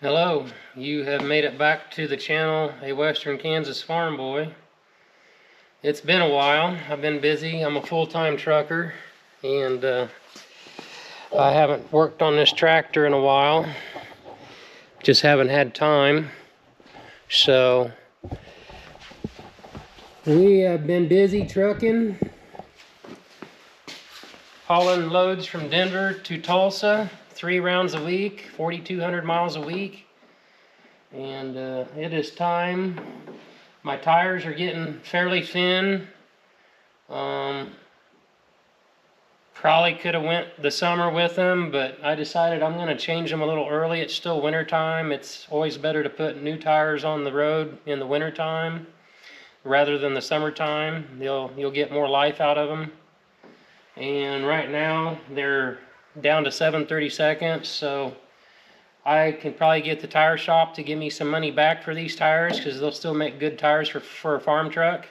Hello, you have made it back to the channel, A Western Kansas Farm Boy. It's been a while. I've been busy. I'm a full-time trucker, and I haven't worked on this tractor in a while. Just haven't had time. So we have been busy trucking, hauling loads from Denver to Tulsa, 3 rounds a week, 4,200 miles a week. And it is time. My tires are getting fairly thin. Probably could have went the summer with them, but I decided I'm going to change them a little early. It's still winter time. It's always better to put new tires on the road in the winter time rather than the summertime. You'll get more life out of them. And right now they're down to 7/32, so I can probably get the tire shop to give me some money back for these tires, because they'll still make good tires for a farm truck,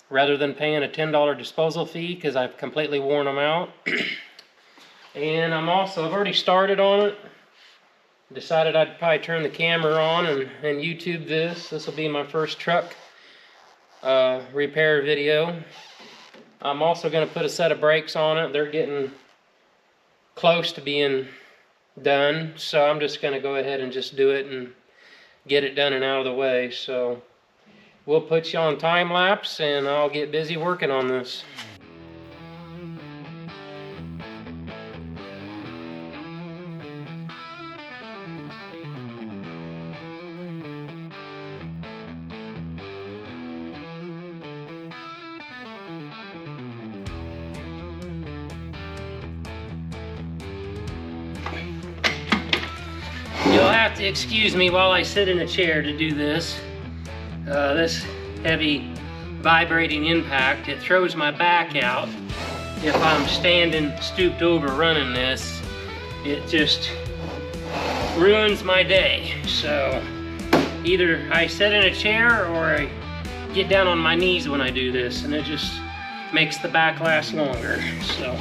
rather than paying a $10 disposal fee, because I've completely worn them out. And I've already started on it. Decided I'd probably turn the camera on and YouTube this. This will be my first truck repair video. I'm also going to put a set of brakes on it. They're getting close to being done, so I'm just going to go ahead and just do it and get it done and out of the way. So we'll put you on time lapse and I'll get busy working on this. You'll have to excuse me while I sit in a chair to do this. This heavy vibrating impact, it throws my back out. If I'm standing stooped over running this, it just ruins my day. So either I sit in a chair or I get down on my knees when I do this, and it just makes the back last longer. So.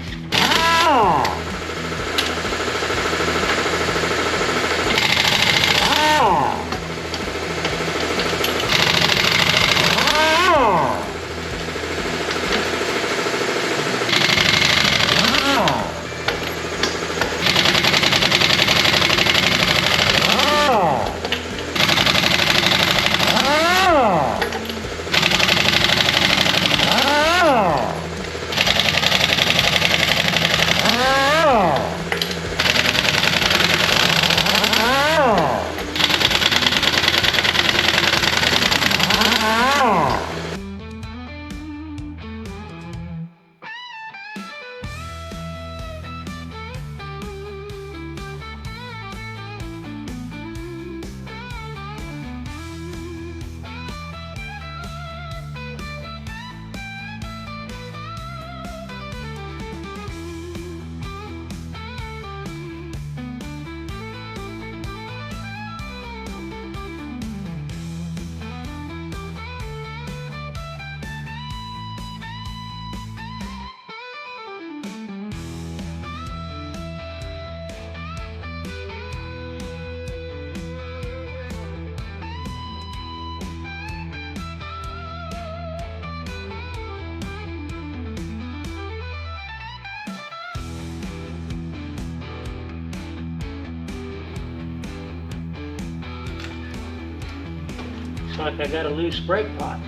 Looks like I got a loose brake pot.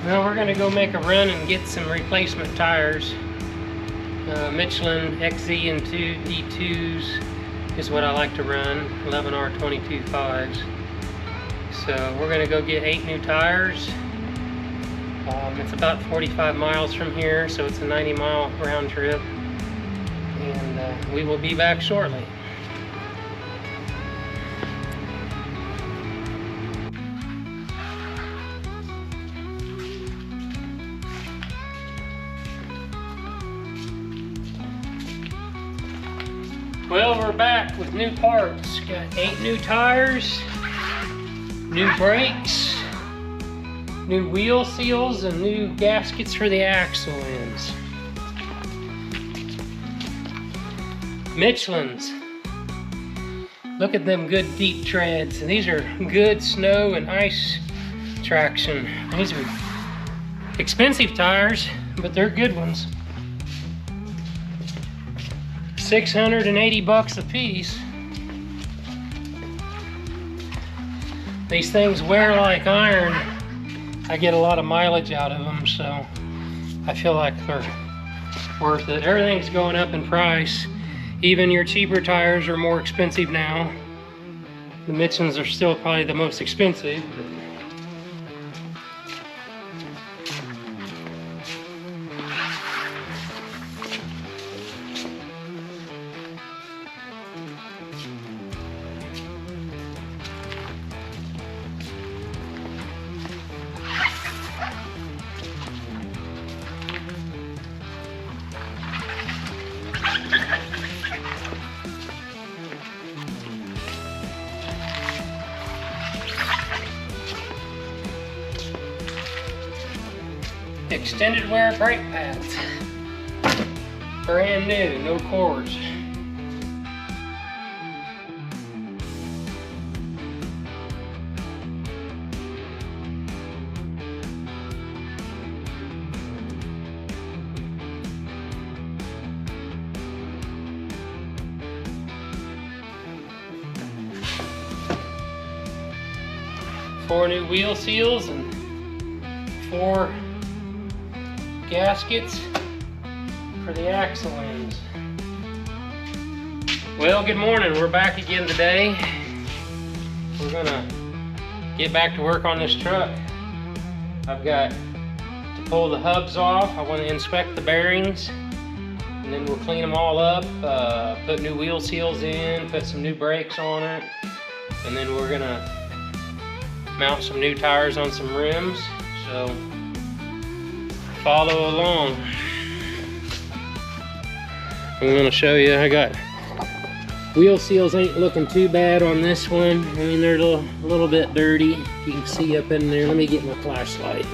Well, we're gonna go make a run and get some replacement tires. Michelin XZ and E2s is what I like to run, 11R22.5s. So we're gonna go get 8 new tires. It's about 45 miles from here, so it's a 90-mile round trip. And we will be back shortly. Well, we're back with new parts. Got 8 new tires, new brakes, new wheel seals, and new gaskets for the axle ends. Michelin's. Look at them good deep treads. And these are good snow and ice traction. These are expensive tires, but they're good ones. $680 a piece. These things wear like iron. I get a lot of mileage out of them, so I feel like they're worth it. Everything's going up in price. Even your cheaper tires are more expensive now. The Michelin's are still probably the most expensive. Extended wear brake pads. Brand new, no cords. Four new wheel seals and 4 gaskets for the axle ends. Well, good morning. We're back again today. We're gonna get back to work on this truck. I've got to pull the hubs off. I want to inspect the bearings, and then we'll clean them all up, put new wheel seals in, put some new brakes on it, and then we're gonna mount some new tires on some rims. So follow along. I'm going to show you. I got wheel seals, ain't looking too bad on this one. I mean, they're a little bit dirty. You can see up in there. Let me get my flashlight.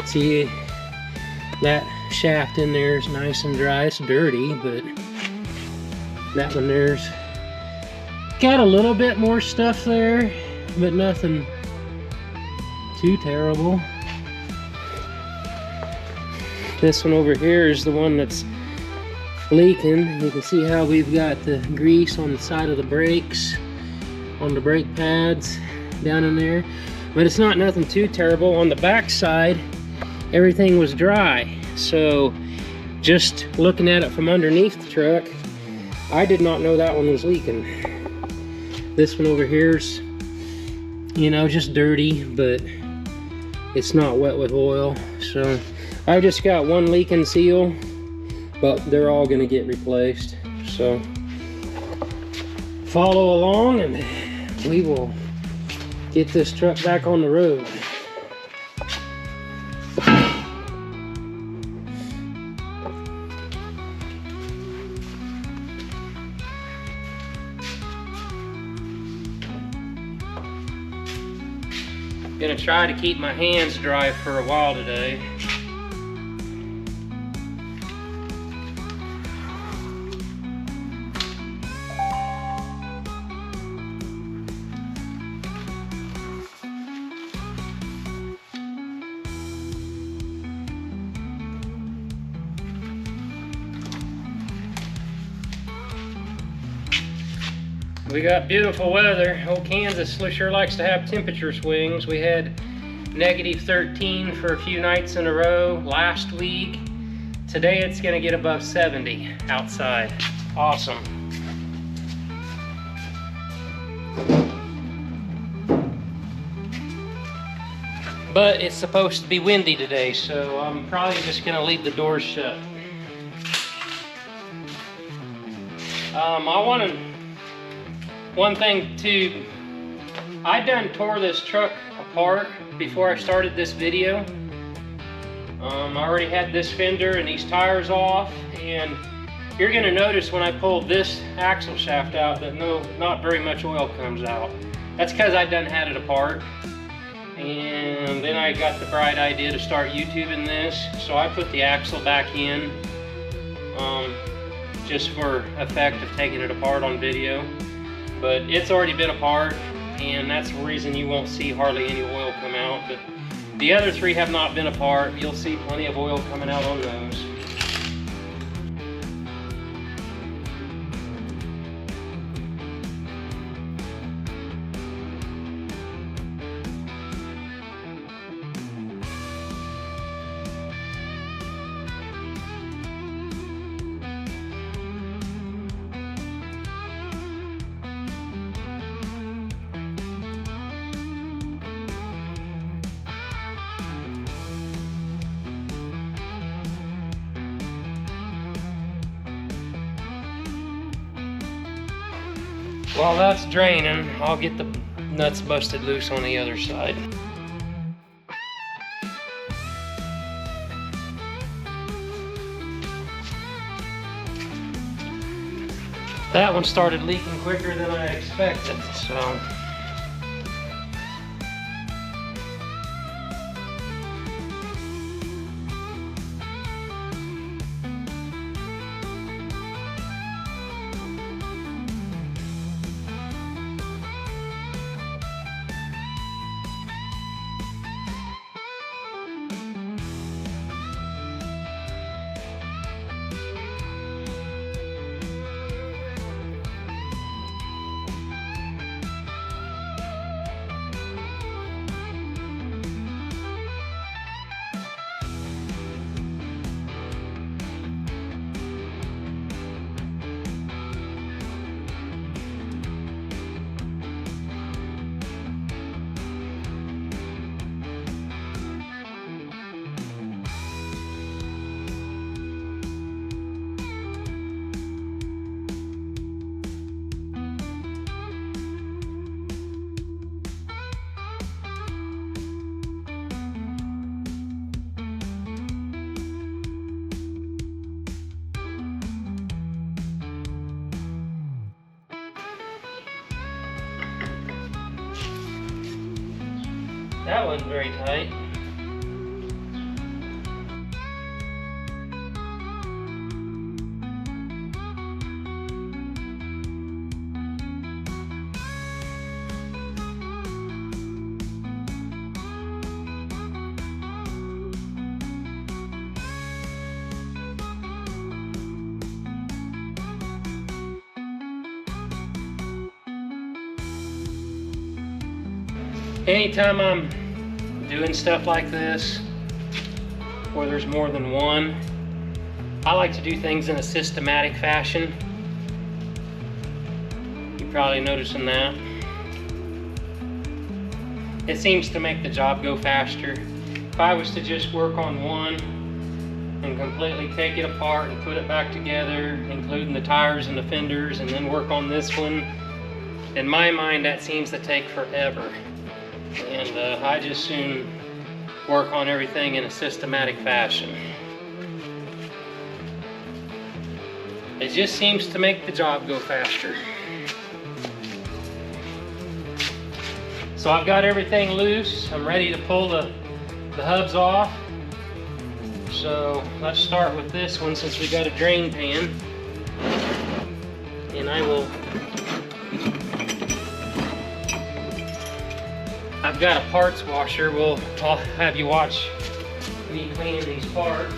See, that shaft in there is nice and dry. It's dirty, but that one there's got a little bit more stuff there, but nothing too terrible. This one over here is the one that's leaking. You can see how we've got the grease on the side of the brakes, on the brake pads down in there, but it's not nothing too terrible. On the back side, everything was dry, so just looking at it from underneath the truck, I did not know that one was leaking. This one over here's, you know, just dirty, but it's not wet with oil. So I've just got one leaking seal, but they're all gonna get replaced. So follow along and we will get this truck back on the road. Gonna try to keep my hands dry for a while today. We got beautiful weather. Old Kansas sure likes to have temperature swings. We had -13 for a few nights in a row last week. Today it's gonna get above 70 outside. Awesome. But it's supposed to be windy today, so I'm probably just gonna leave the doors shut. One thing too, I done tore this truck apart before I started this video. I already had this fender and these tires off, and you're gonna notice when I pull this axle shaft out that not very much oil comes out. That's because I done had it apart. And then I got the bright idea to start YouTubing this, so I put the axle back in, just for effect of taking it apart on video. But it's already been apart, and that's the reason you won't see hardly any oil come out. But the other three have not been apart. You'll see plenty of oil coming out on those. While that's draining, I'll get the nuts busted loose on the other side. That one started leaking quicker than I expected, so. That wasn't very tight. Anytime I'm doing stuff like this, where there's more than one, I like to do things in a systematic fashion. You're probably noticing that. It seems to make the job go faster. If I was to just work on one and completely take it apart and put it back together, including the tires and the fenders, and then work on this one, in my mind that seems to take forever. And I just soon work on everything in a systematic fashion. It just seems to make the job go faster. So I've got everything loose. I'm ready to pull the hubs off. So let's start with this one since we got a drain pan. And I've got a parts washer. I'll have you watch me cleaning these parts.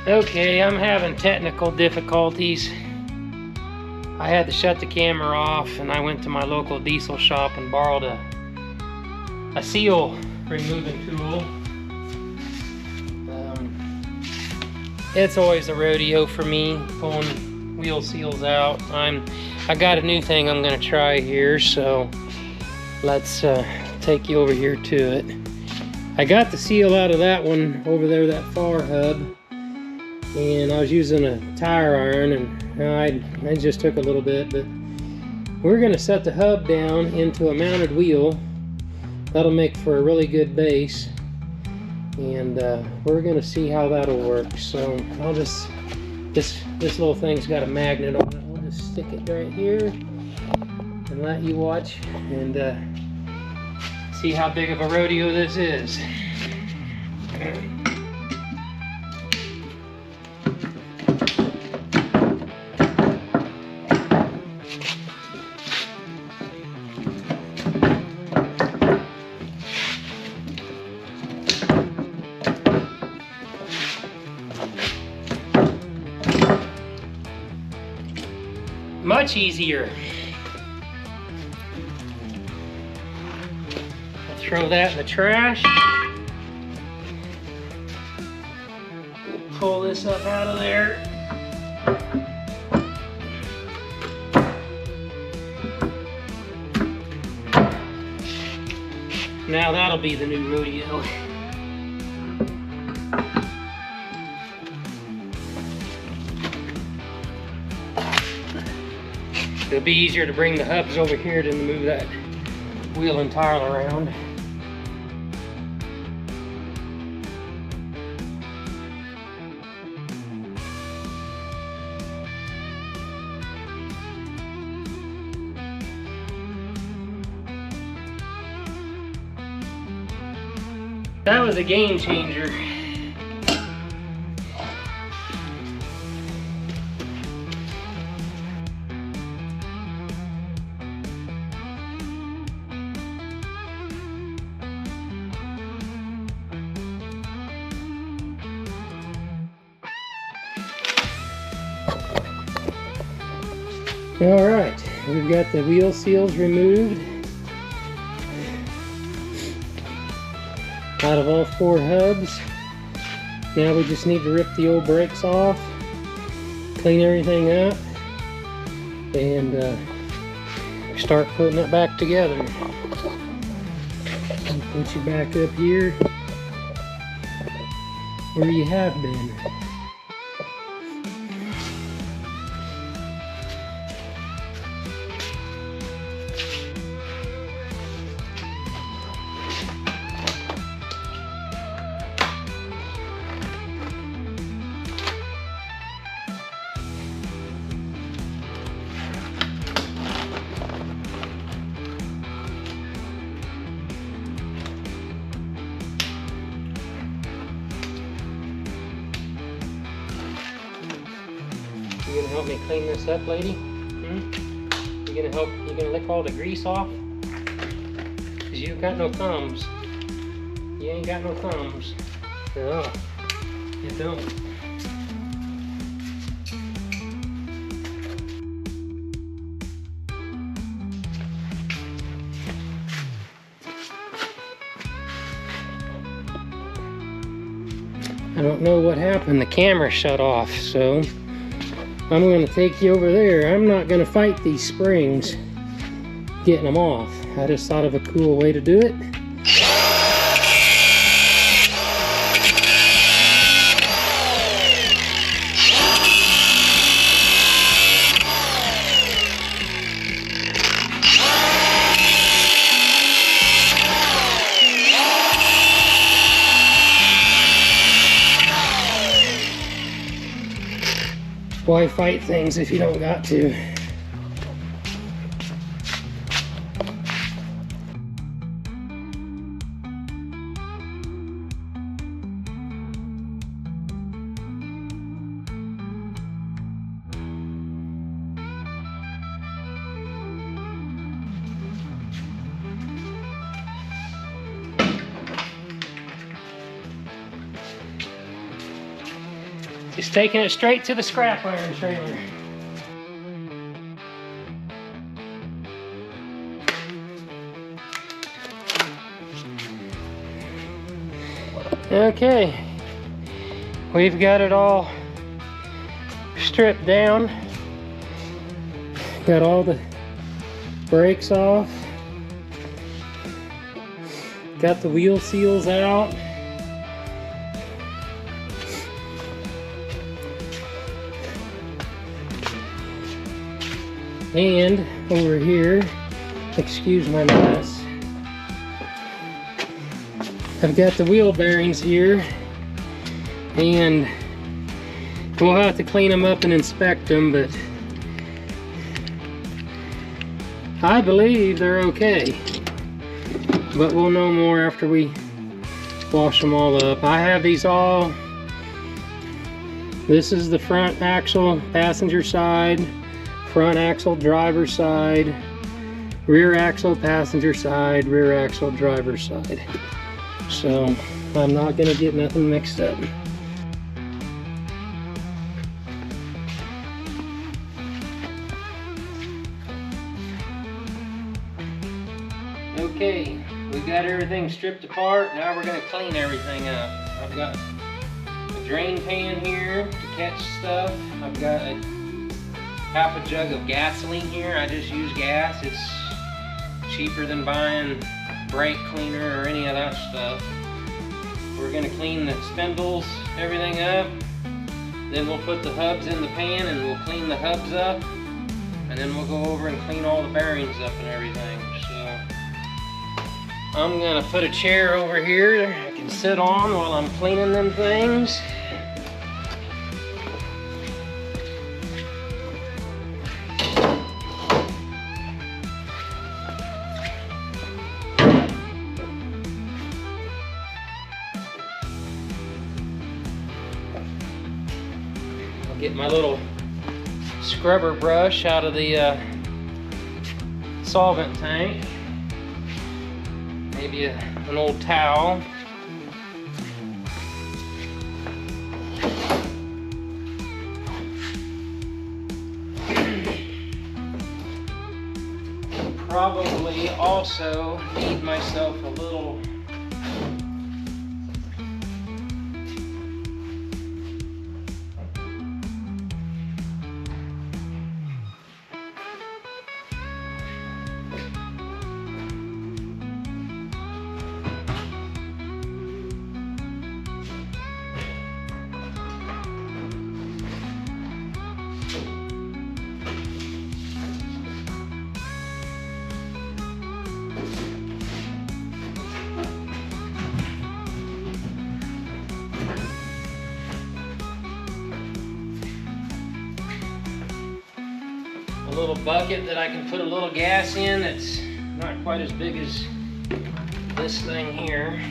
Okay, I'm having technical difficulties. I had to shut the camera off and I went to my local diesel shop and borrowed a seal removing tool. It's always a rodeo for me, pulling wheel seals out. I got a new thing I'm gonna try here, so let's take you over here to it. I got the seal out of that one over there, that far hub, and I was using a tire iron, and I just took a little bit, but we're gonna set the hub down into a mounted wheel. That'll make for a really good base, and we're gonna see how that'll work. So I'll just, this little thing's got a magnet on it. We'll just stick it right here and let you watch and see how big of a rodeo this is. Much easier. I'll throw that in the trash. Pull this up out of there. Now that'll be the new rodeo. It'll be easier to bring the hubs over here than to move that wheel entirely around. That was a game changer. All right, we've got the wheel seals removed out of all 4 hubs. Now we just need to rip the old brakes off, clean everything up, and start putting it back together. I'll put you back up here where you have been. You gonna help me clean this up, lady? You gonna lick all the grease off? Cause you got no thumbs. You ain't got no thumbs. No, you don't. I don't know what happened. The camera shut off, so I'm going to take you over there. I'm not going to fight these springs getting them off. I just thought of a cool way to do it. Why fight things if you don't got to? Just taking it straight to the scrap iron trailer. Okay, we've got it all stripped down. Got all the brakes off. Got the wheel seals out. And over here, excuse my mess, I've got the wheel bearings here, and we'll have to clean them up and inspect them, but I believe they're okay. But we'll know more after we wash them all up. I have these all. This is the front axle, passenger side, front axle, driver side, rear axle, passenger side, rear axle, driver side. So I'm not gonna get nothing mixed up. Okay, we got everything stripped apart. Now we're gonna clean everything up. I've got a drain pan here to catch stuff. I've got a half a jug of gasoline here. I just use gas. It's cheaper than buying brake cleaner or any of that stuff. We're gonna clean the spindles, everything up. Then we'll put the hubs in the pan and we'll clean the hubs up. And then we'll go over and clean all the bearings up and everything. So I'm gonna put a chair over here I can sit on while I'm cleaning them things. Get my little scrubber brush out of the solvent tank. Maybe an old towel. Probably also need myself a little bucket that I can put a little gas in that's not quite as big as this thing here.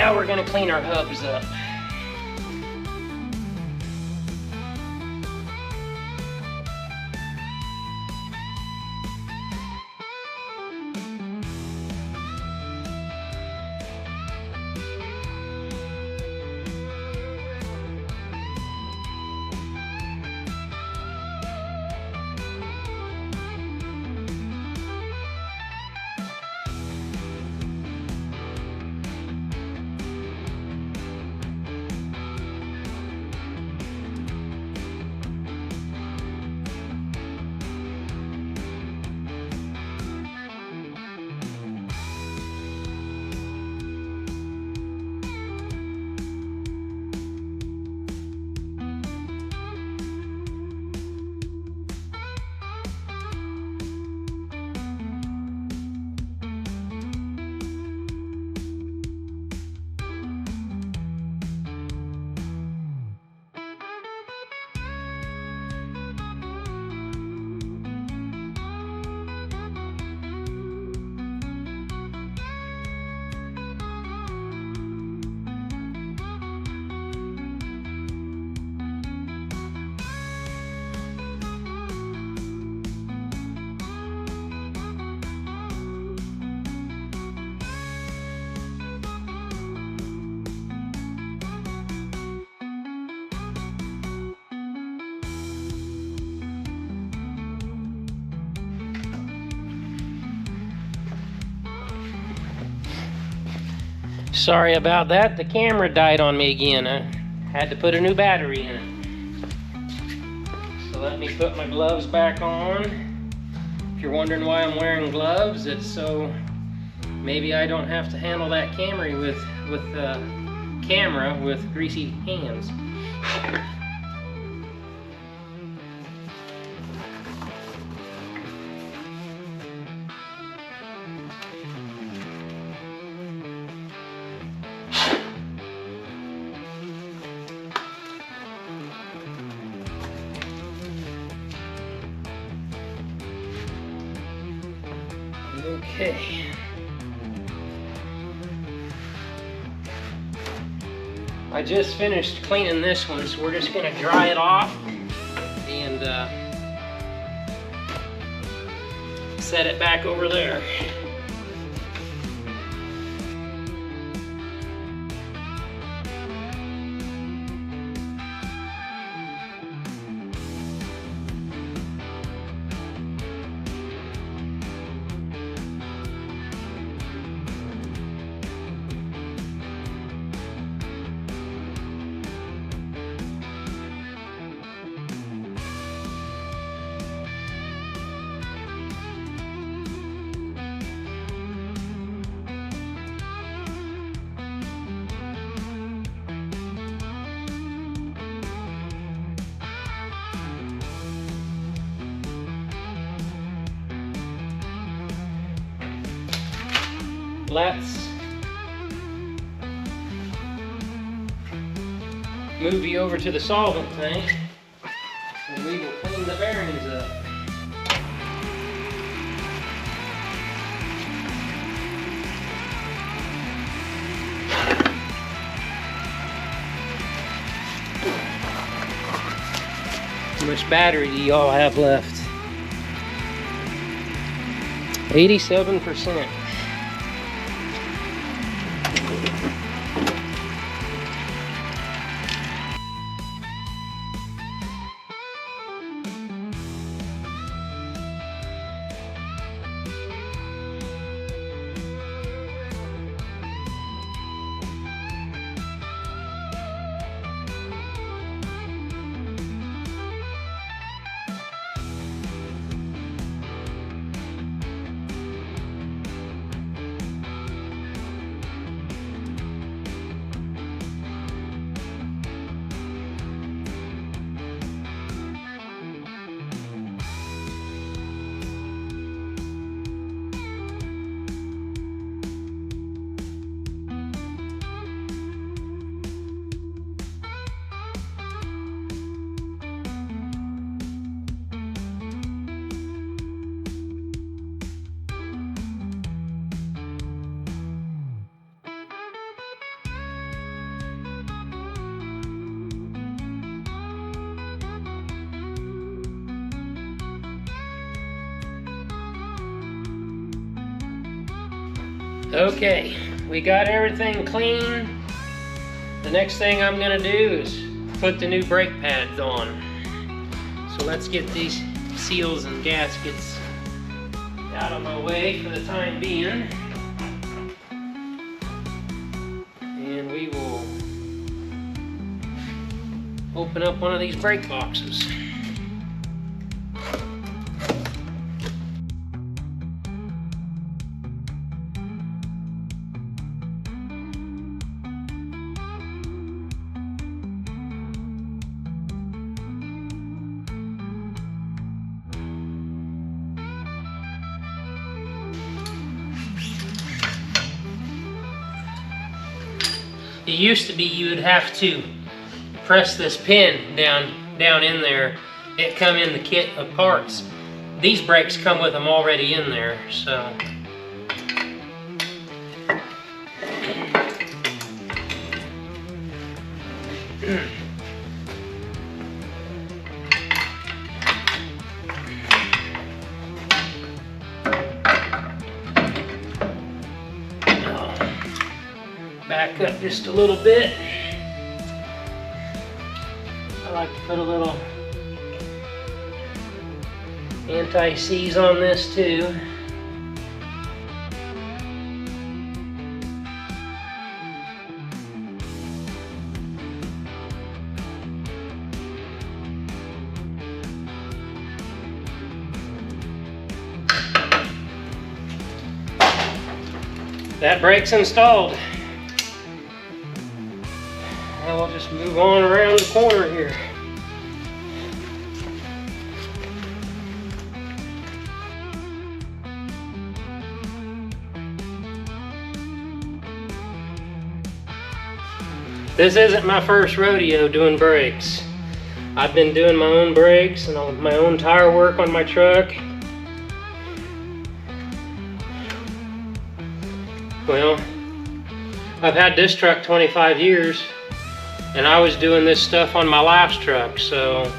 Now we're gonna clean our hubs up. Sorry about that, the camera died on me again. I had to put a new battery in it. So let me put my gloves back on. If you're wondering why I'm wearing gloves, it's so maybe I don't have to handle that camera with greasy hands. Okay. I just finished cleaning this one, so we're just gonna dry it off and set it back over there. Let's move you over to the solvent tank and we will clean the bearings up. How much battery do y'all have left? 87%. Okay, we got everything clean. The next thing I'm gonna do is put the new brake pads on. So let's get these seals and gaskets out of my way for the time being. And we will open up one of these brake boxes. It used to be you would have to press this pin down in there. It come in the kit of parts. These brakes come with them already in there, so. Back up just a little bit. I like to put a little anti-seize on this too. That brake's installed. Now we'll just move on around the corner here. This isn't my first rodeo doing brakes. I've been doing my own brakes and my own tire work on my truck. Well, I've had this truck 25 years. And I was doing this stuff on my last truck, so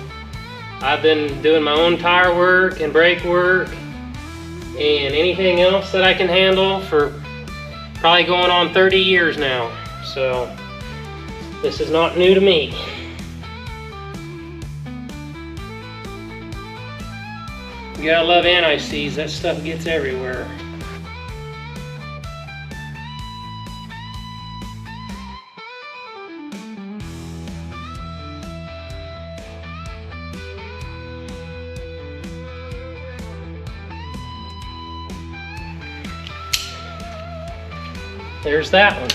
I've been doing my own tire work and brake work and anything else that I can handle for probably going on 30 years now. So this is not new to me. You gotta love anti-seize, that stuff gets everywhere. There's that one.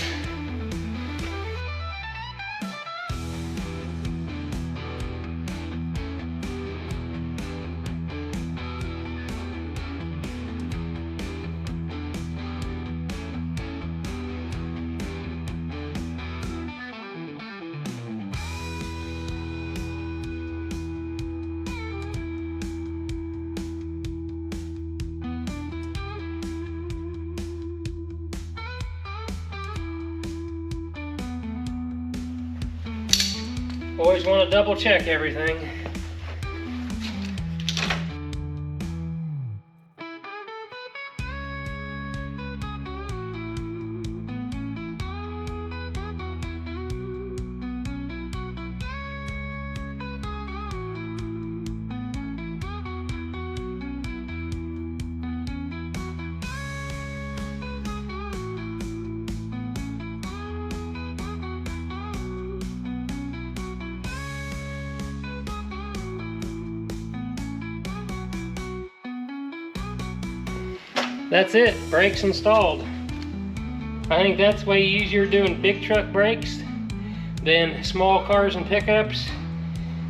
Always want to double check everything. That's it, brakes installed. I think that's way easier doing big truck brakes than small cars and pickups.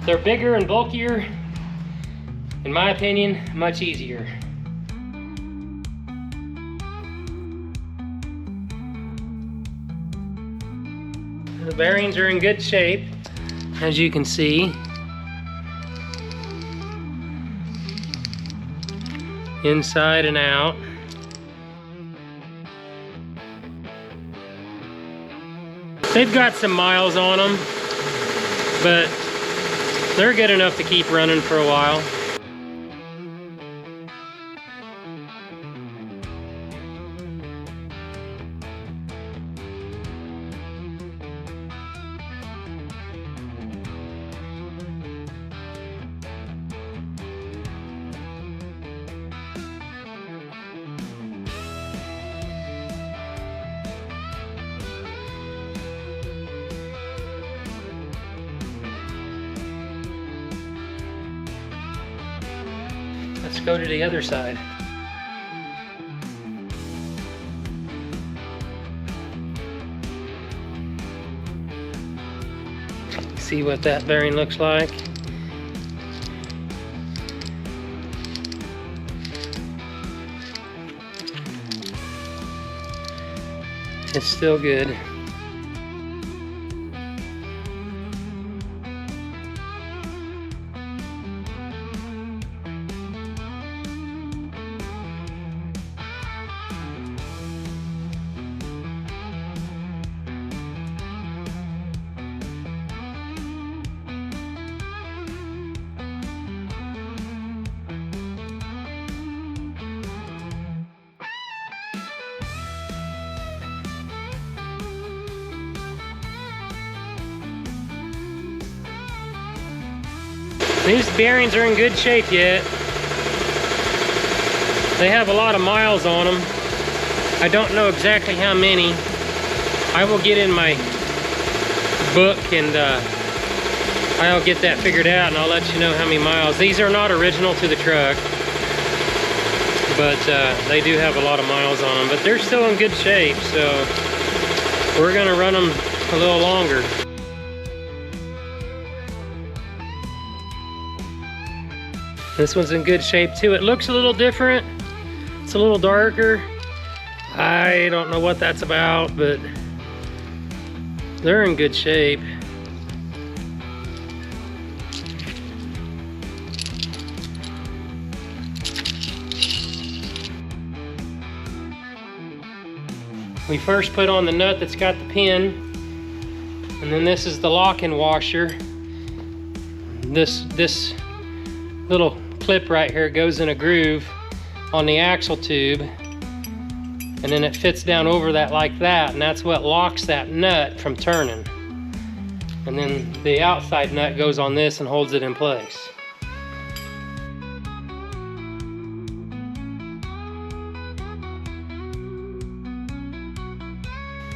They're bigger and bulkier. In my opinion, much easier. The bearings are in good shape, as you can see. Inside and out. They've got some miles on them, but they're good enough to keep running for a while. Let's go to the other side. See what that bearing looks like. It's still good. These bearings are in good shape yet. They have a lot of miles on them. I don't know exactly how many. I will get in my book and I'll get that figured out and I'll let you know how many miles. These are not original to the truck, but they do have a lot of miles on them. But they're still in good shape, so we're gonna run them a little longer. This one's in good shape too. It looks a little different. It's a little darker. I don't know what that's about, but they're in good shape. We first put on the nut that's got the pin, and then this is the lock-in washer. This little clip right here goes in a groove on the axle tube, and then it fits down over that like that, and that's what locks that nut from turning. And then the outside nut goes on this and holds it in place.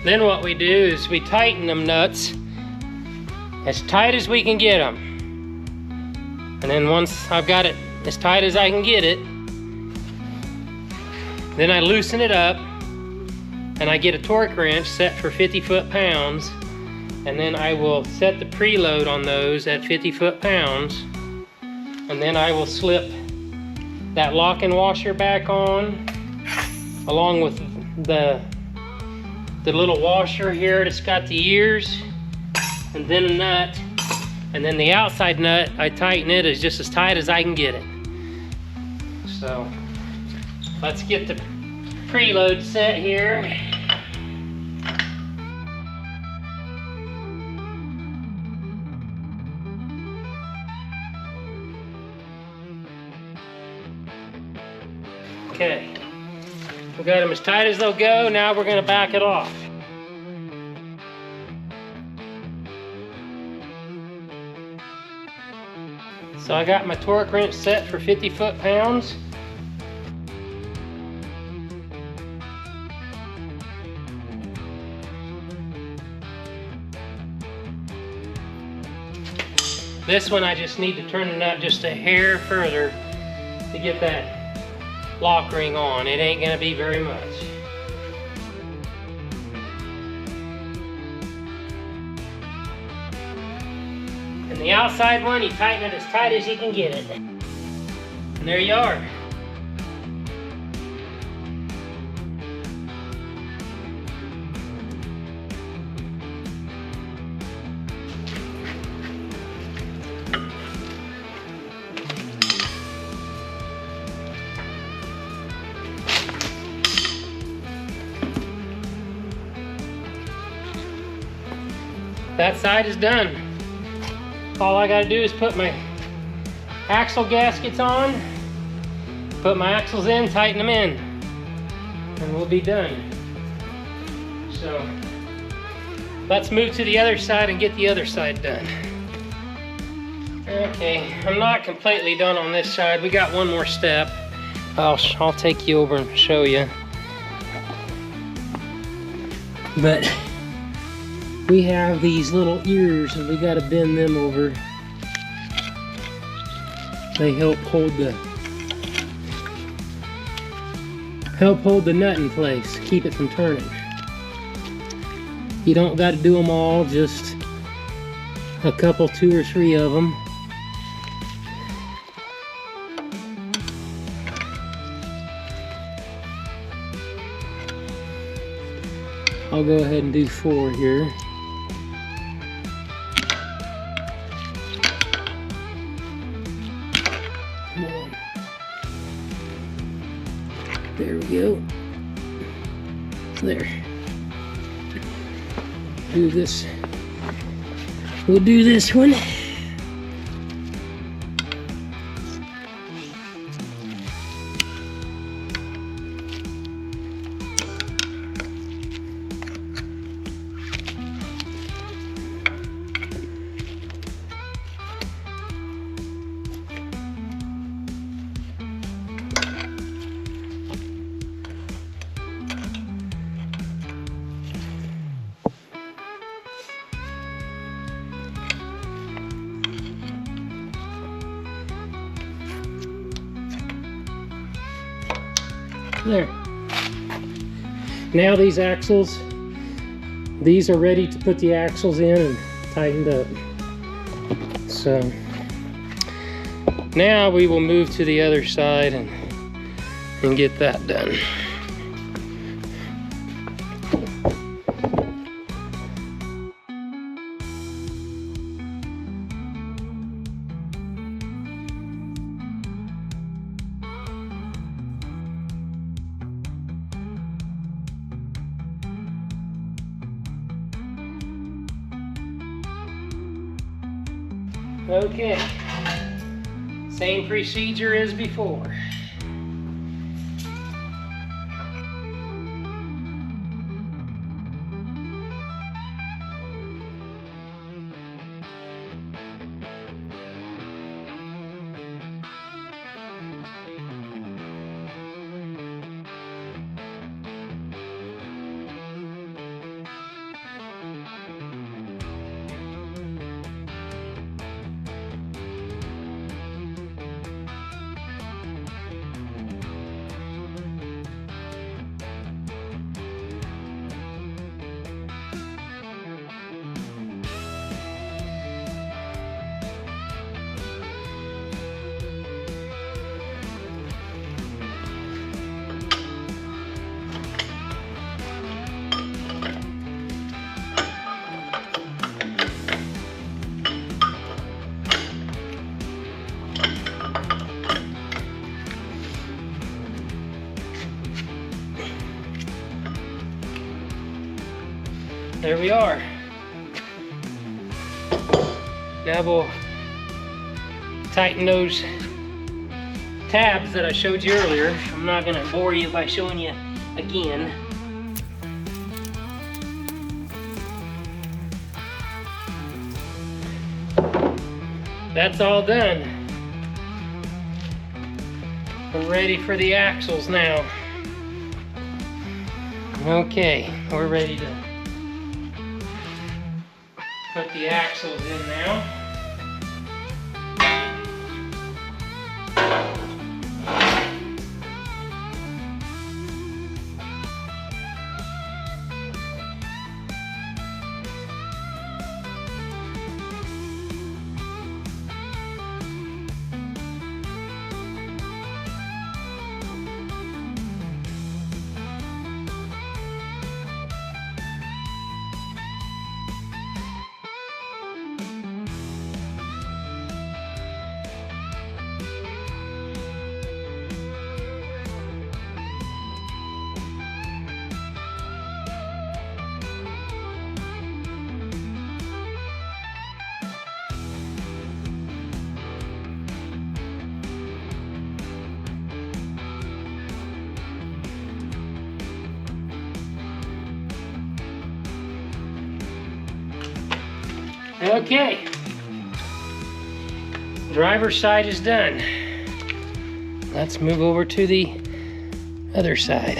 Then what we do is we tighten them nuts as tight as we can get them. And then once I've got it as tight as I can get it, then I loosen it up and I get a torque wrench set for 50 foot-pounds, and then I will set the preload on those at 50 foot-pounds, and then I will slip that lock-in washer back on along with the little washer here that's got the ears, and then a nut. And then the outside nut, I tighten it as just as tight as I can get it. So let's get the preload set here. Okay, we got them as tight as they'll go. Now we're gonna back it off. So I got my torque wrench set for 50 foot-pounds. This one I just need to turn the nut just a hair further to get that lock ring on. It ain't gonna be very much. And the outside one, you tighten it as tight as you can get it. And there you are. That side is done. All I gotta do is put my axle gaskets on, put my axles in, tighten them in, and we'll be done. So let's move to the other side and get the other side done. Okay, I'm not completely done on this side. We got one more step. I'll take you over and show you. But we have these little ears and we gotta bend them over. They help hold the help hold the nut in place, keep it from turning. You don't got to do them all, just a couple, 2 or 3 of them. I'll go ahead and do 4 here. Come on. There we go. There. Do this. We'll do this one. There. Now these axles, these are ready to put the axles in and tightened up. So now we will move to the other side and get that done. Okay, same procedure as before. There we are. Now we'll tighten those tabs that I showed you earlier. I'm not going to bore you by showing you again. That's all done. We're ready for the axles now. Okay, we're ready to put the axles in now. Okay, driver's side is done. Let's move over to the other side.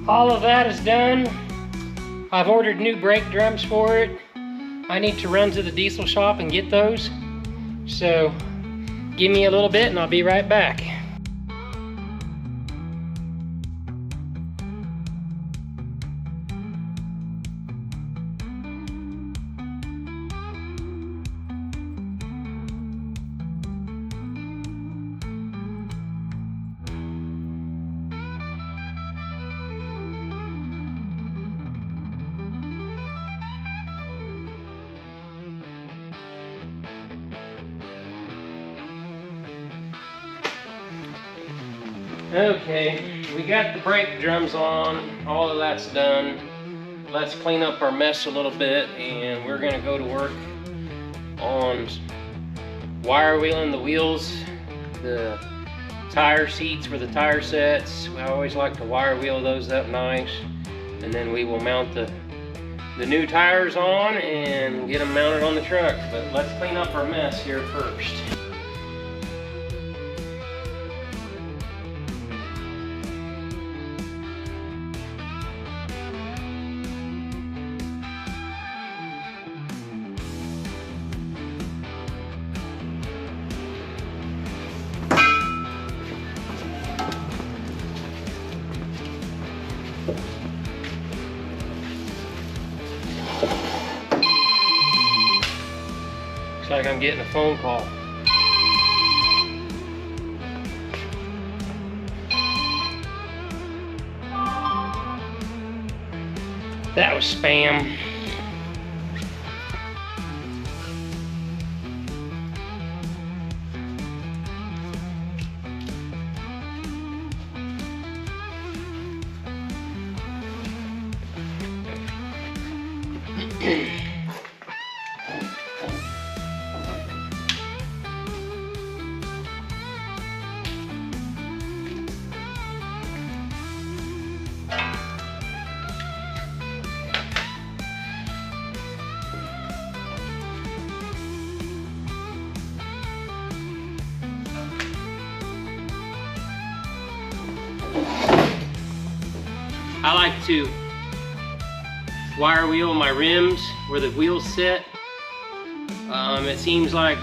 all of that is done. I've ordered new brake drums for it. I need to run to the diesel shop and get those. So give me a little bit and I'll be right back. Okay, we got the brake drums on, all of that's done. Let's clean up our mess a little bit and we're gonna go to work on wire wheeling the wheels, the tire seats for the tire sets. I always like to wire wheel those up nice, and then we will mount the new tires on and get them mounted on the truck. But let's clean up our mess here first. Looks like I'm getting a phone call. That was spam. I like to wire wheel my rims where the wheels sit. It seems like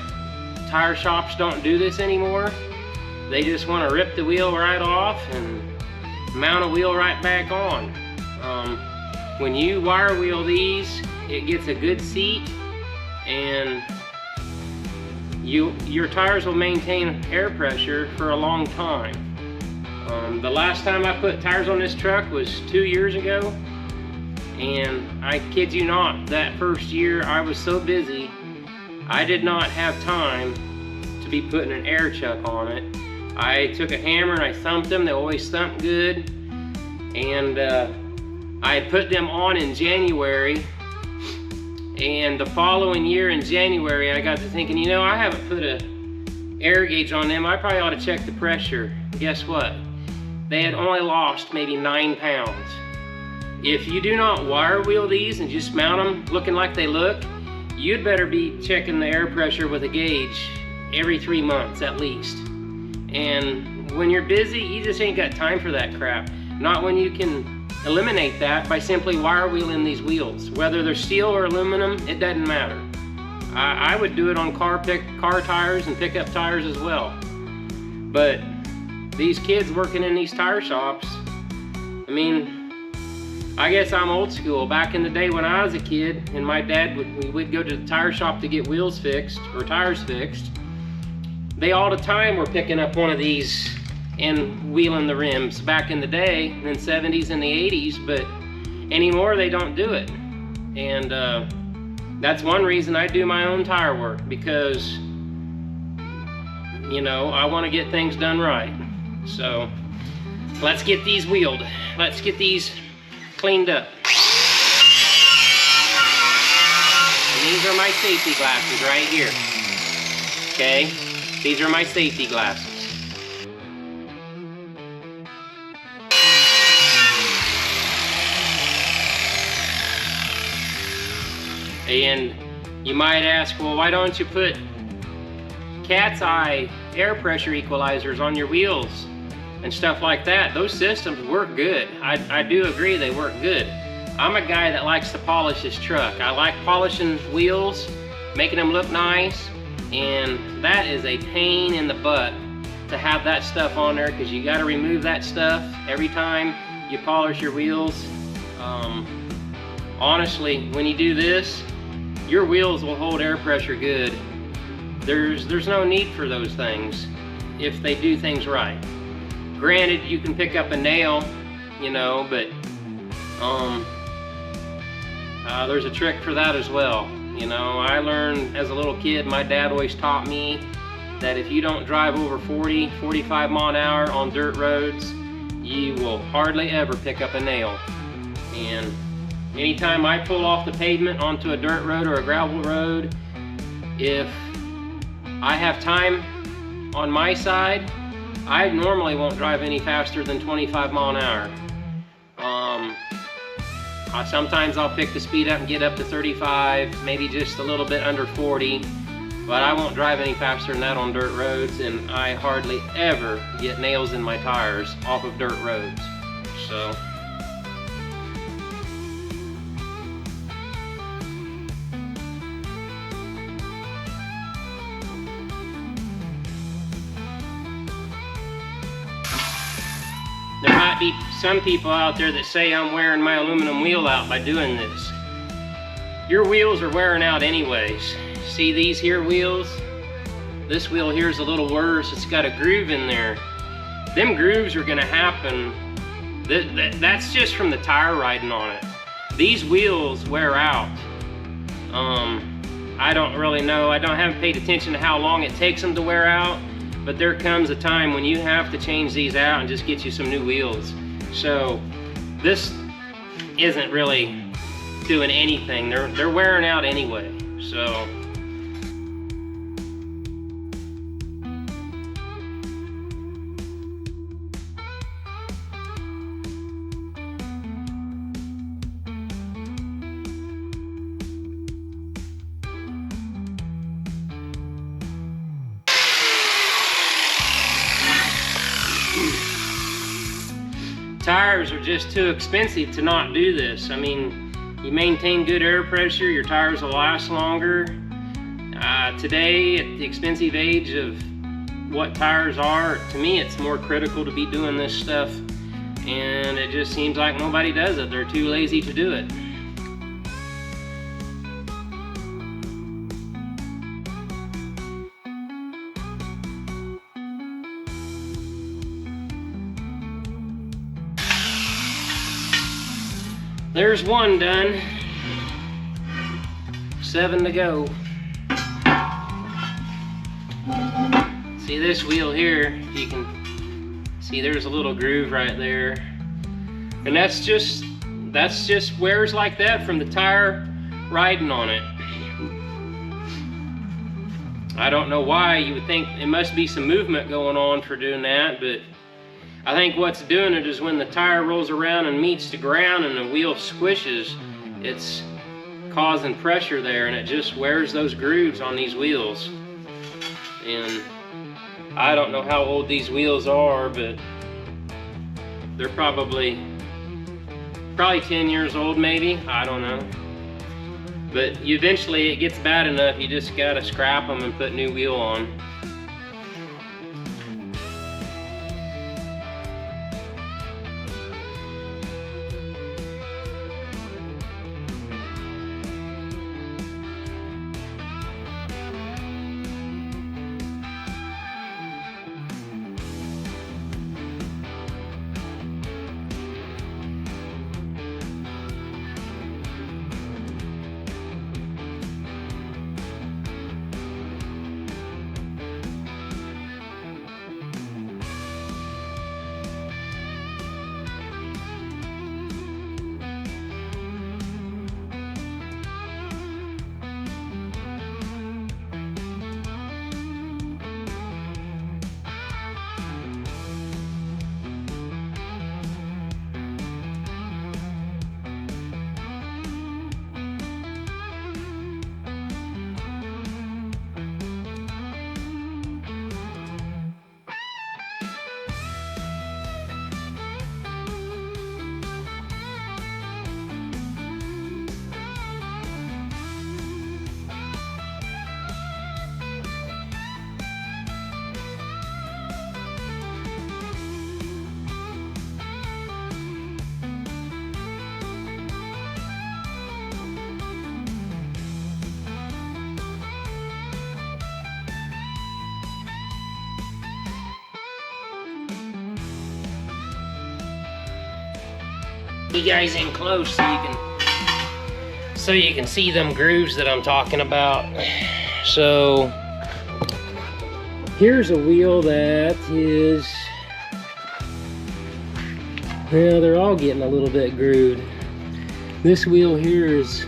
tire shops don't do this anymore. They just want to rip the wheel right off and mount a wheel right back on. When you wire wheel these, it gets a good seat and your tires will maintain air pressure for a long time. The last time I put tires on this truck was 2 years ago, and I kid you not, that first year I was so busy I did not have time to be putting an air chuck on it. I took a hammer and I thumped them. They always thump good, and I put them on in January, and the following year in January I got to thinking, you know, I haven't put a air gauge on them. I probably ought to check the pressure. Guess what? They had only lost maybe 9 pounds. If you do not wire wheel these and just mount them looking like they look, you'd better be checking the air pressure with a gauge every 3 months at least. And when you're busy, you just ain't got time for that crap. Not when you can eliminate that by simply wire wheeling these wheels. Whether they're steel or aluminum, it doesn't matter. I would do it on car tires and pickup tires as well. But these kids working in these tire shops, I mean, I guess I'm old school. Back in the day when I was a kid and my dad we'd go to the tire shop to get wheels fixed or tires fixed, they all the time were picking up one of these and wheeling the rims back in the day, in the 70s and the 80s, but anymore they don't do it. And that's one reason I do my own tire work, because, you know, I want to get things done right. So let's get these wheeled. Let's get these cleaned up. And these are my safety glasses right here. Okay? These are my safety glasses. And you might ask, well, why don't you put cat's eye air pressure equalizers on your wheels? and stuff like that, those systems work good. I do agree they work good. I'm a guy that likes to polish his truck. I like polishing wheels, making them look nice, and that is a pain in the butt to have that stuff on there, because you got to remove that stuff every time you polish your wheels. Honestly, when you do this, your wheels will hold air pressure good. There's no need for those things if they do things right. Granted, you can pick up a nail, you know, but there's a trick for that as well. You know, I learned as a little kid, my dad always taught me that if you don't drive over 40, 45 mile an hour on dirt roads, you will hardly ever pick up a nail. And anytime I pull off the pavement onto a dirt road or a gravel road, if I have time on my side, I normally won't drive any faster than 25 mile an hour. Sometimes I'll pick the speed up and get up to 35, maybe just a little bit under 40, but I won't drive any faster than that on dirt roads, and I hardly ever get nails in my tires off of dirt roads. So there might be some people out there that say I'm wearing my aluminum wheel out by doing this. Your wheels are wearing out anyways. See these here wheels? This wheel here is a little worse. It's got a groove in there. Them grooves are gonna happen. That's just from the tire riding on it. These wheels wear out. I don't really know. I haven't paid attention to how long it takes them to wear out. But there comes a time when you have to change these out and just get you some new wheels. So this isn't really doing anything. They're wearing out anyway. So tires are just too expensive to not do this. I mean, you maintain good air pressure, your tires will last longer. Today, at the expensive age of what tires are, to me it's more critical to be doing this stuff, and it just seems like nobody does it. They're too lazy to do it. There's one done. 7 to go. See this wheel here, if you can see, there's a little groove right there. And that's just wears like that from the tire riding on it. I don't know why. You would think it must be some movement going on for doing that, but I think what's doing it is when the tire rolls around and meets the ground and the wheel squishes, it's causing pressure there, and it just wears those grooves on these wheels. And I don't know how old these wheels are, but they're probably 10 years old maybe, I don't know. But eventually it gets bad enough, you just gotta scrap them and put new wheel on. you guys in close so you can see them grooves that I'm talking about. So here's a wheel that is, well, they're all getting a little bit grooved. This wheel here is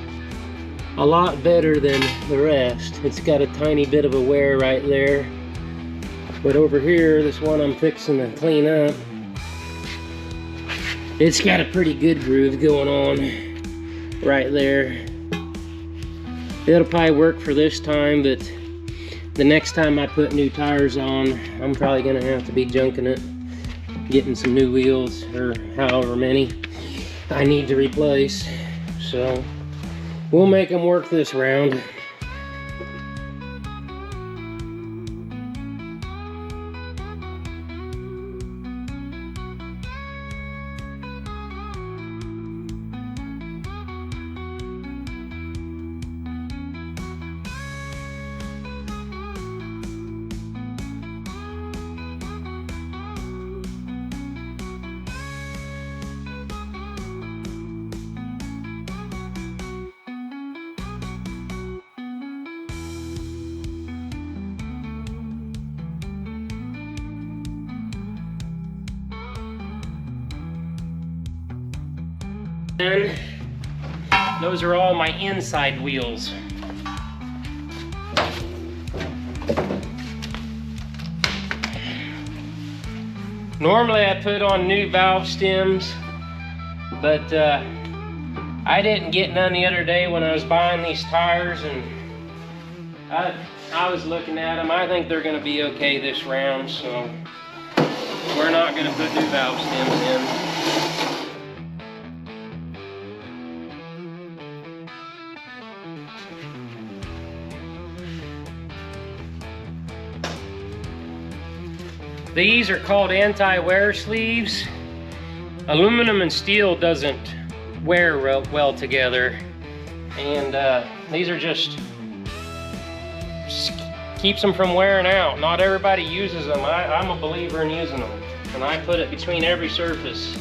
a lot better than the rest. It's got a tiny bit of a wear right there. But over here, this one I'm fixing to clean up, it's got a pretty good groove going on right there. It'll probably work for this time, but the next time I put new tires on, I'm probably gonna have to be junking it, getting some new wheels, or however many I need to replace. So we'll make them work this round. And those are all my inside wheels. Normally I put on new valve stems, but I didn't get none the other day when I was buying these tires, and I was looking at them. I think they're gonna be okay this round, so we're not gonna put new valve stems in. These are called anti-wear sleeves. Aluminum and steel doesn't wear well together, and these are just keeps them from wearing out. Not everybody uses them. I'm a believer in using them, and I put it between every surface.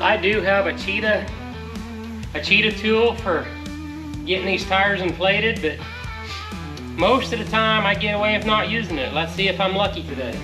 I do have a cheetah tool for getting these tires inflated, but most of the time I get away with not using it. Let's see if I'm lucky today.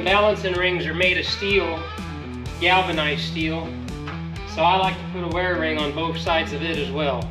the balancing rings are made of steel, galvanized steel, so I like to put a wear ring on both sides of it as well.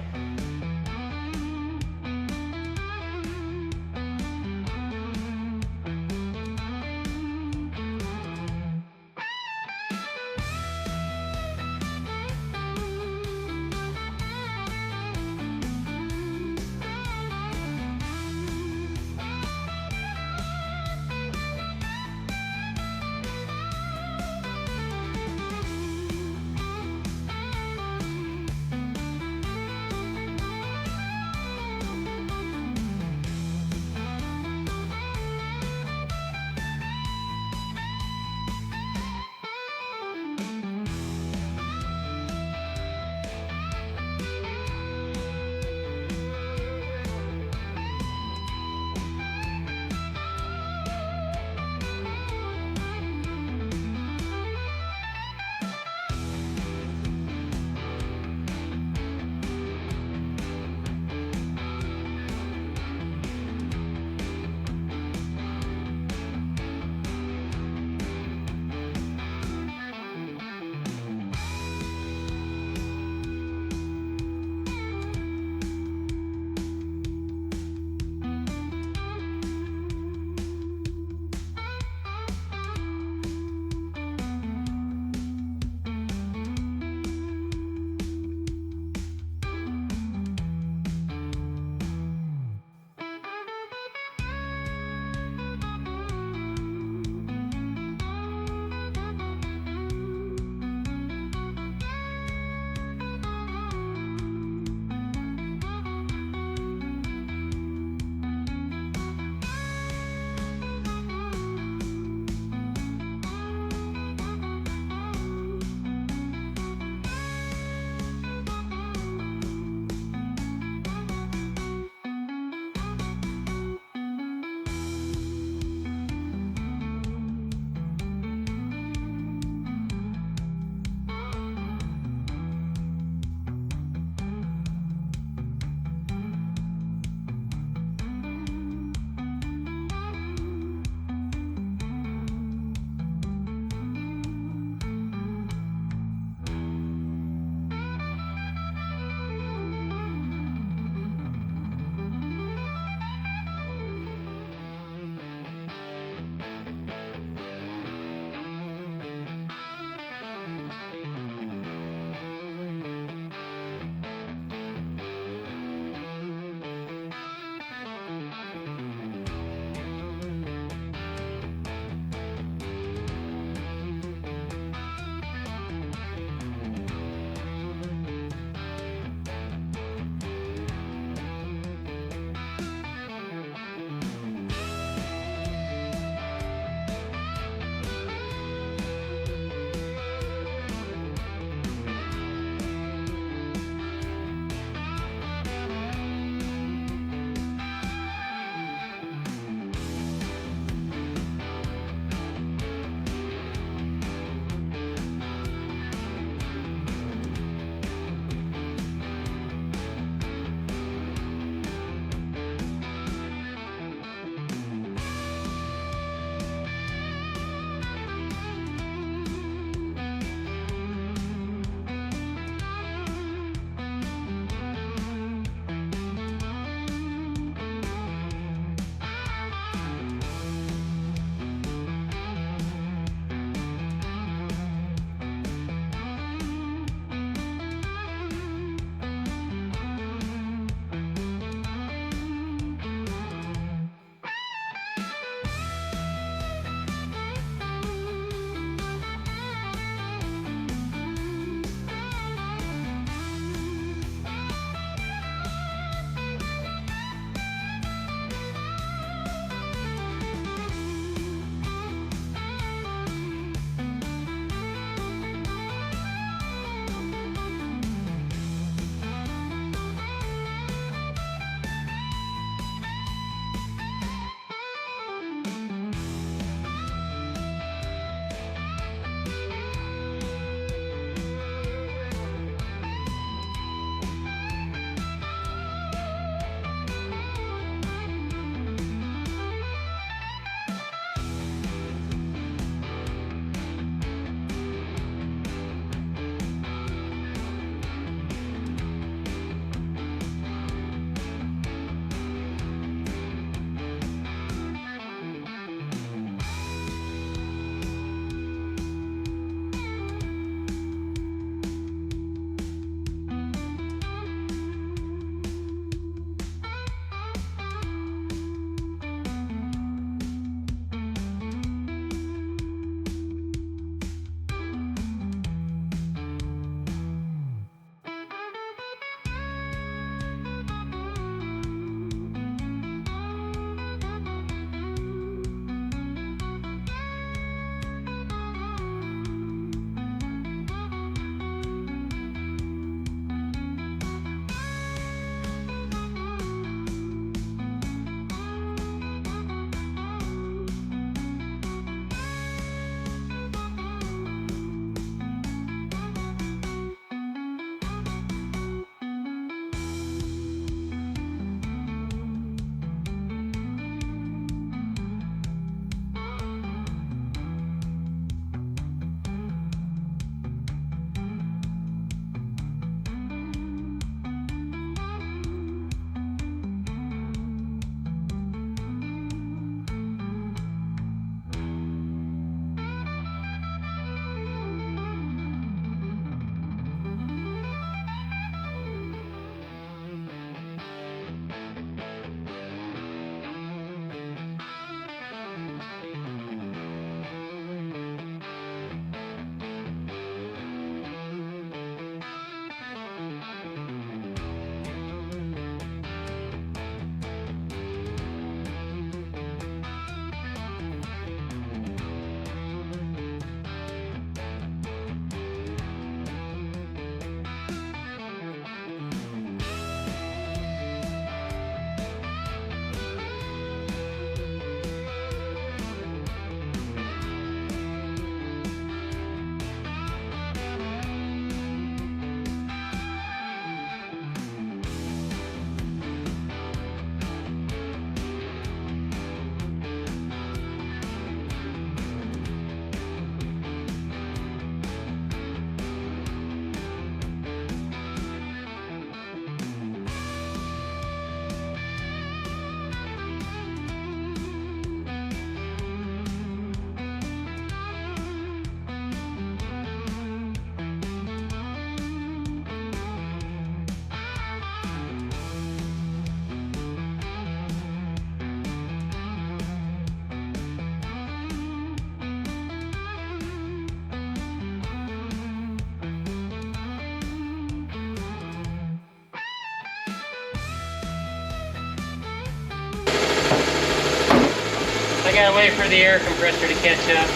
I gotta wait for the air compressor to catch up.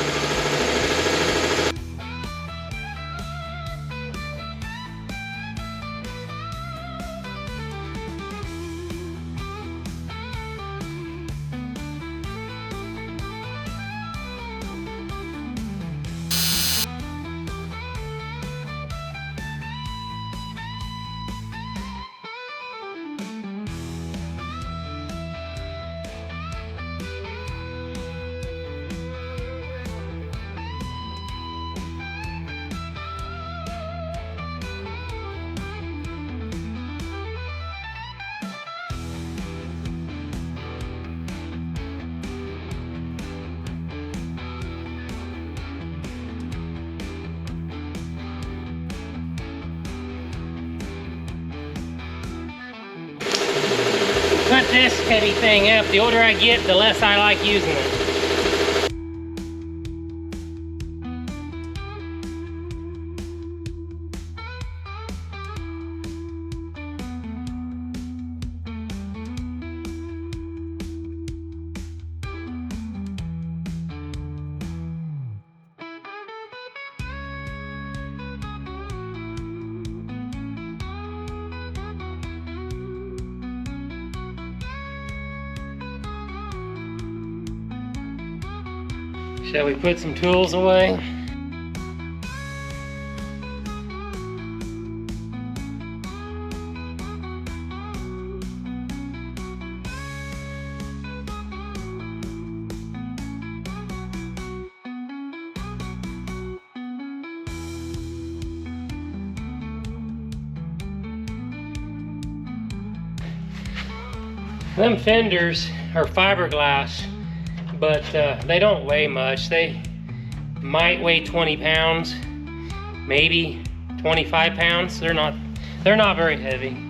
Put this heavy thing up. The older I get, the less I like using it. Shall we put some tools away? Them fenders are fiberglass, but they don't weigh much. They might weigh 20 pounds, maybe 25 pounds. They're not very heavy.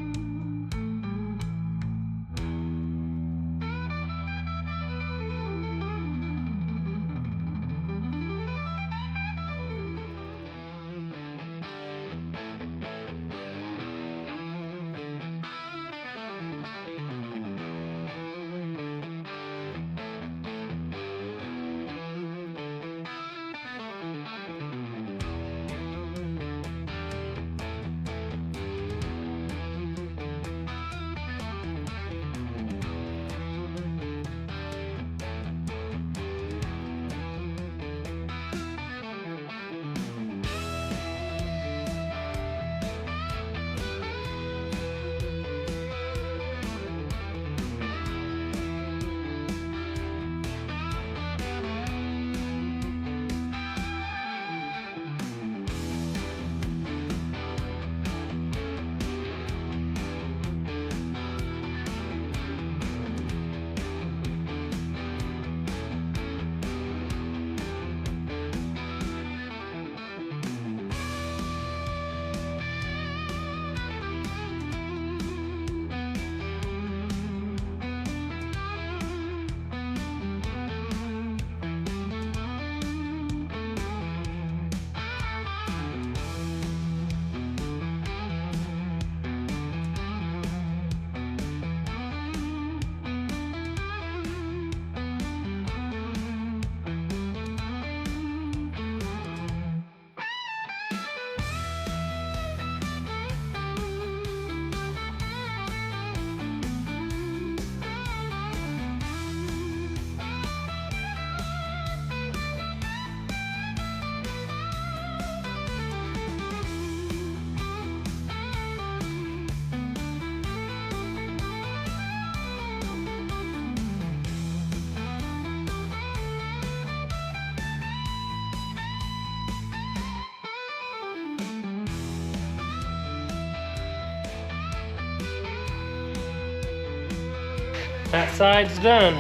That side's done.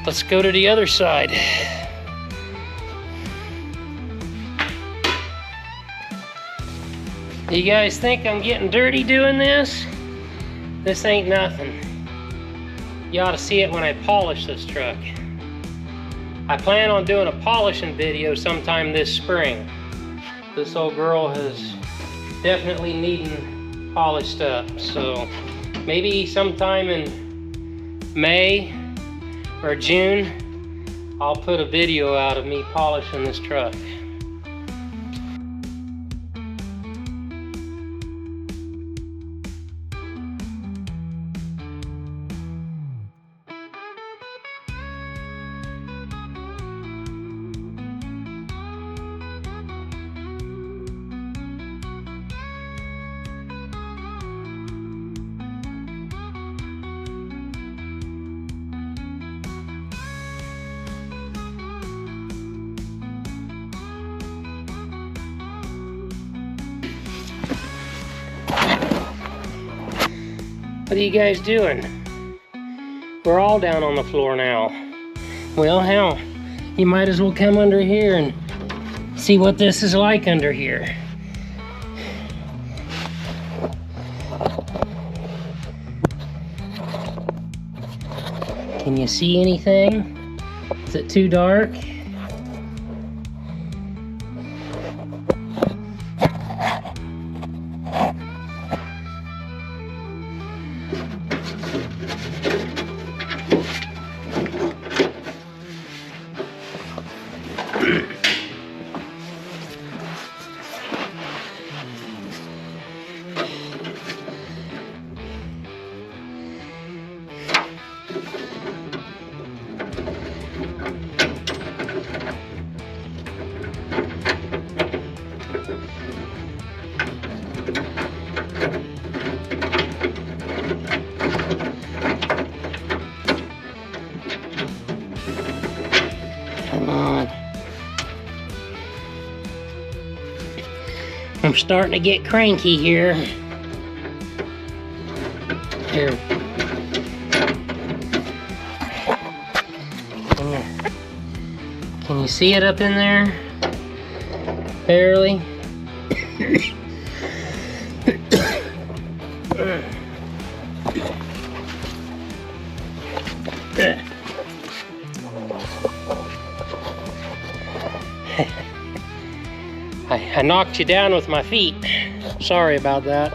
Let's go to the other side. You guys think I'm getting dirty doing this? This ain't nothing. You ought to see it when I polish this truck. I plan on doing a polishing video sometime this spring. This old girl is definitely needing polished up, so maybe sometime in May or June I'll put a video out of me polishing this truck. What are you guys doing? We're all down on the floor now. Well, hell, you might as well come under here and see what this is like under here. Can you see anything? Is it too dark? Come on. I'm starting to get cranky here. Here. Can you see it up in there? Barely. I knocked you down with my feet. Sorry about that.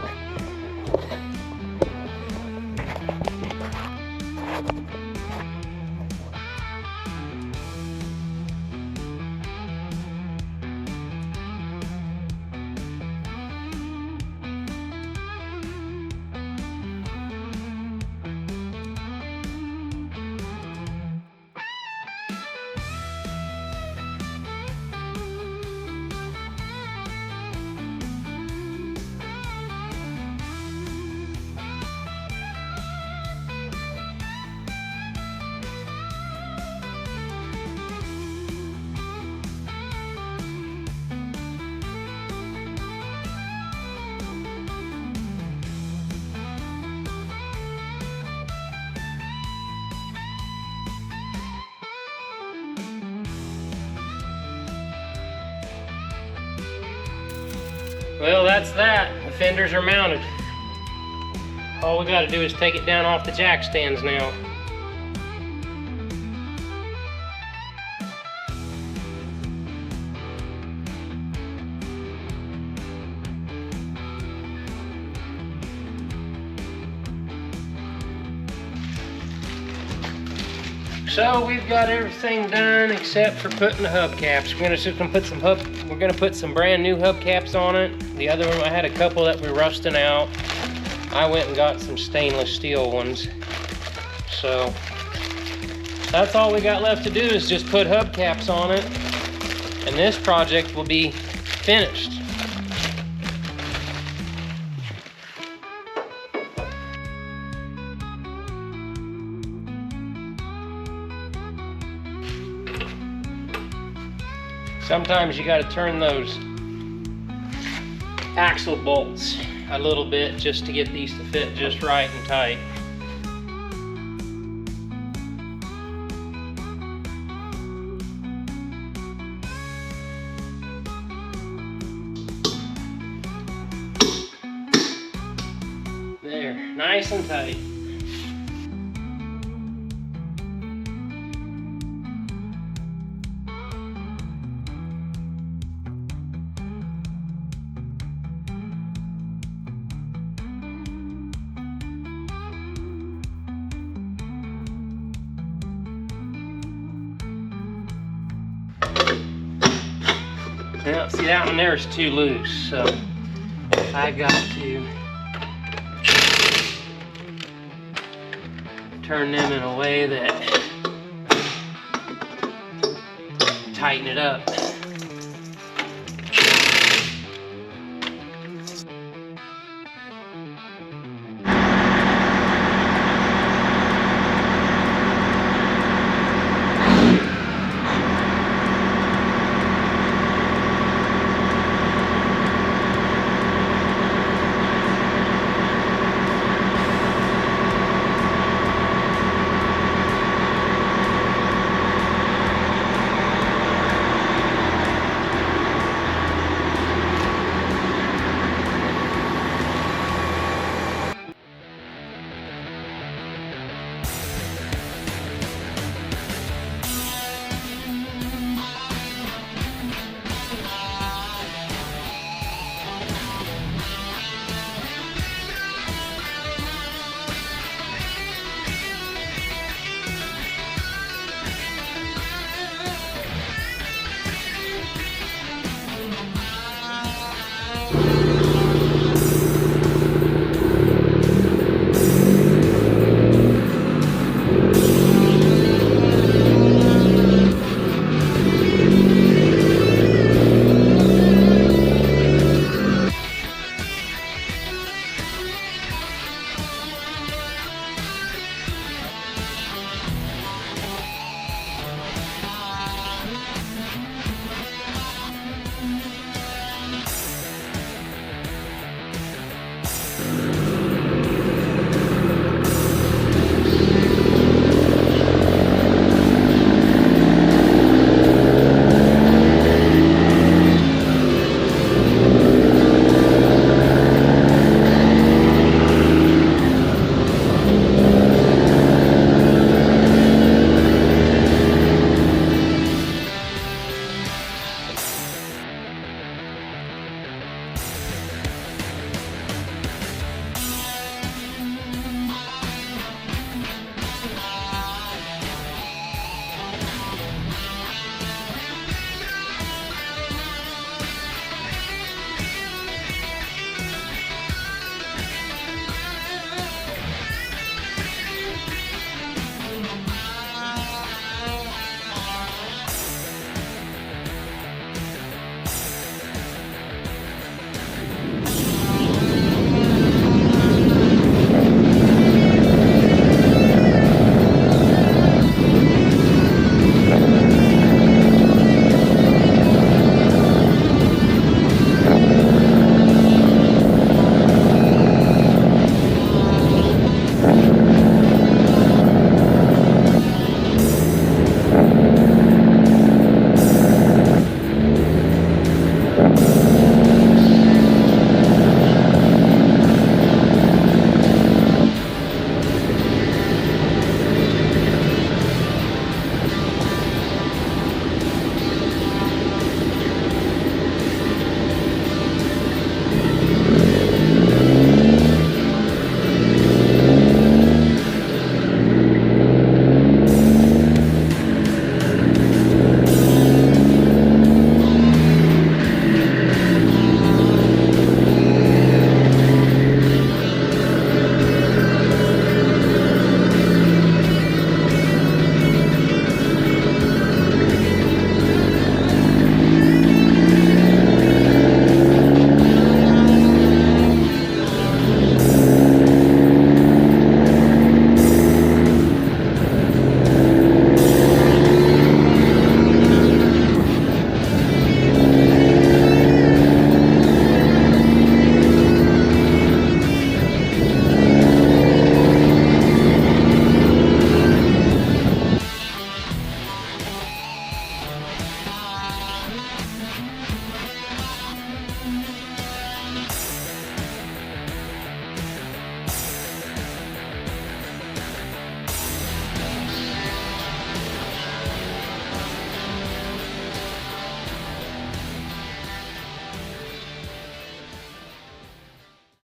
Well, that's that. The fenders are mounted. All we gotta do is take it down off the jack stands now. So we've got everything done except for putting the hubcaps. We're gonna put some brand new hubcaps on it. The other one, I had a couple that were rusting out. I went and got some stainless steel ones. So that's all we got left to do is just put hubcaps on it, and this project will be finished. Sometimes you got to turn those axle bolts a little bit just to get these to fit just right and tight. There, nice and tight. Well, see, that one there is too loose, so I got to turn them in a way that tighten it up.